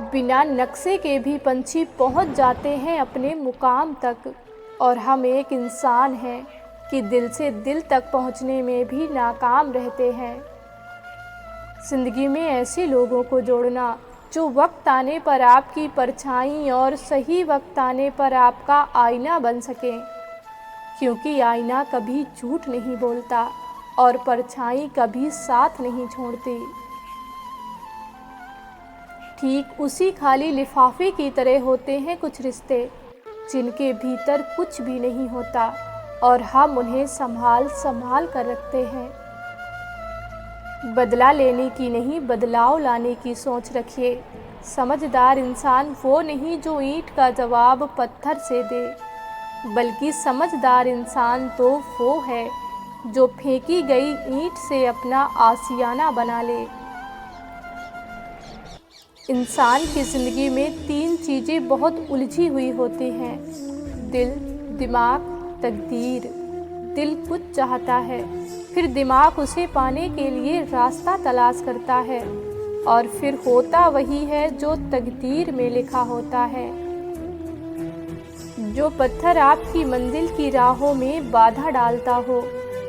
बिना नक्शे के भी पंछी पहुंच जाते हैं अपने मुकाम तक, और हम एक इंसान हैं कि दिल से दिल तक पहुंचने में भी नाकाम रहते हैं। ज़िंदगी में ऐसे लोगों को जोड़ना जो वक्त आने पर आपकी परछाई और सही वक्त आने पर आपका आईना बन सके, क्योंकि आईना कभी झूठ नहीं बोलता और परछाई कभी साथ नहीं छोड़ती। ठीक उसी खाली लिफाफे की तरह होते हैं कुछ रिश्ते, जिनके भीतर कुछ भी नहीं होता और हम उन्हें संभाल संभाल कर रखते हैं। बदला लेने की नहीं, बदलाव लाने की सोच रखिए। समझदार इंसान वो नहीं जो ईंट का जवाब पत्थर से दे, बल्कि समझदार इंसान तो वो है जो फेंकी गई ईंट से अपना आशियाना बना ले। इंसान की ज़िंदगी में 3 चीज़ें बहुत उलझी हुई होती हैं: दिल, दिमाग, तकदीर। दिल कुछ चाहता है, फिर दिमाग उसे पाने के लिए रास्ता तलाश करता है, और फिर होता वही है जो तकदीर में लिखा होता है। जो पत्थर आपकी मंजिल की राहों में बाधा डालता हो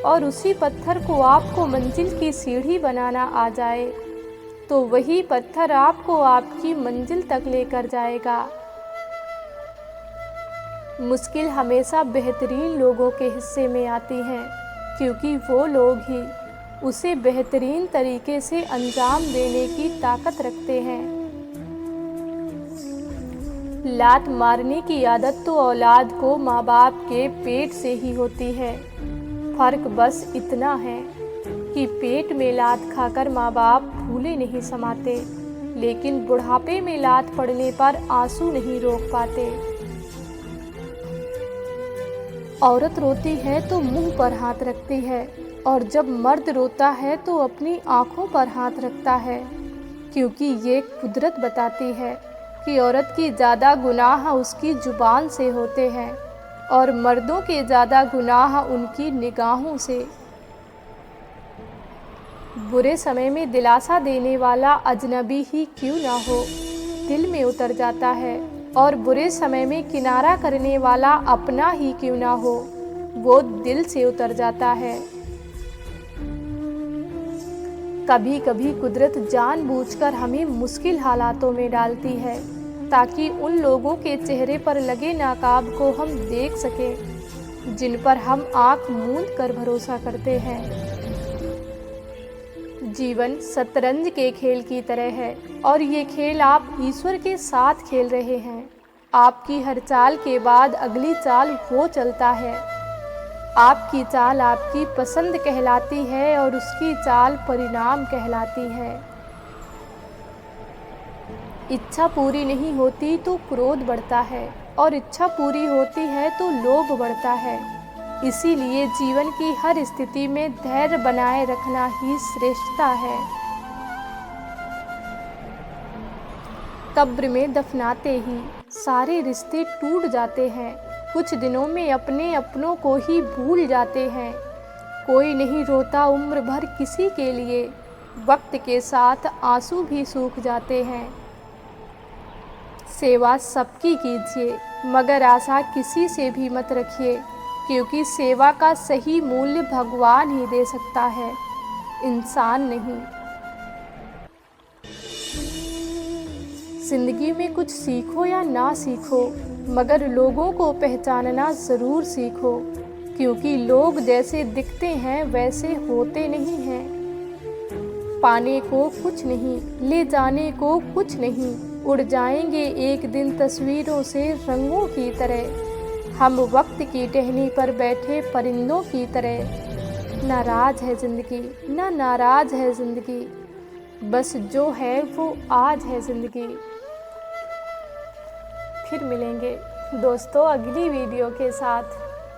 और उसी पत्थर को आपको मंजिल की सीढ़ी बनाना आ जाए, तो वही पत्थर आपको आपकी मंजिल तक लेकर जाएगा। मुश्किल हमेशा बेहतरीन लोगों के हिस्से में आती है, क्योंकि वो लोग ही उसे बेहतरीन तरीके से अंजाम देने की ताकत रखते हैं। लात मारने की आदत तो औलाद को माँ बाप के पेट से ही होती है। फर्क बस इतना है कि पेट में लात खाकर माँ बाप भूले नहीं समाते, लेकिन बुढ़ापे में लात पड़ने पर आंसू नहीं रोक पाते। औरत रोती है तो मुंह पर हाथ रखती है, और जब मर्द रोता है तो अपनी आंखों पर हाथ रखता है, क्योंकि ये कुदरत बताती है कि औरत की ज़्यादा गुनाह उसकी जुबान से होते हैं और मर्दों के ज़्यादा गुनाह उनकी निगाहों से। बुरे समय में दिलासा देने वाला अजनबी ही क्यों ना हो, दिल में उतर जाता है, और बुरे समय में किनारा करने वाला अपना ही क्यों ना हो, वो दिल से उतर जाता है। कभी कभी कुदरत जानबूझकर हमें मुश्किल हालातों में डालती है, ताकि उन लोगों के चेहरे पर लगे नाकाब को हम देख सकें जिन पर हम आँख मूंद कर भरोसा करते हैं। जीवन शतरंज के खेल की तरह है, और ये खेल आप ईश्वर के साथ खेल रहे हैं। आपकी हर चाल के बाद अगली चाल वो चलता है। आपकी चाल आपकी पसंद कहलाती है और उसकी चाल परिणाम कहलाती है। इच्छा पूरी नहीं होती तो क्रोध बढ़ता है, और इच्छा पूरी होती है तो लोभ बढ़ता है। इसीलिए जीवन की हर स्थिति में धैर्य बनाए रखना ही श्रेष्ठता है। कब्र में दफनाते ही सारे रिश्ते टूट जाते हैं। कुछ दिनों में अपने अपनों को ही भूल जाते हैं। कोई नहीं रोता उम्र भर किसी के लिए, वक्त के साथ आंसू भी सूख जाते हैं। सेवा सबकी कीजिए, मगर आशा किसी से भी मत रखिए, क्योंकि सेवा का सही मूल्य भगवान ही दे सकता है, इंसान नहीं। जिंदगी में कुछ सीखो या ना सीखो, मगर लोगों को पहचानना ज़रूर सीखो, क्योंकि लोग जैसे दिखते हैं वैसे होते नहीं हैं। पाने को कुछ नहीं, ले जाने को कुछ नहीं, उड़ जाएंगे एक दिन तस्वीरों से रंगों की तरह। हम वक्त की टहनी पर बैठे परिंदों की तरह। नाराज है ज़िंदगी, ना नाराज है ज़िंदगी, बस जो है वो आज है ज़िंदगी। फिर मिलेंगे दोस्तों अगली वीडियो के साथ।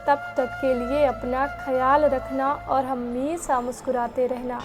तब तक के लिए अपना ख्याल रखना और हमेशा मुस्कुराते रहना।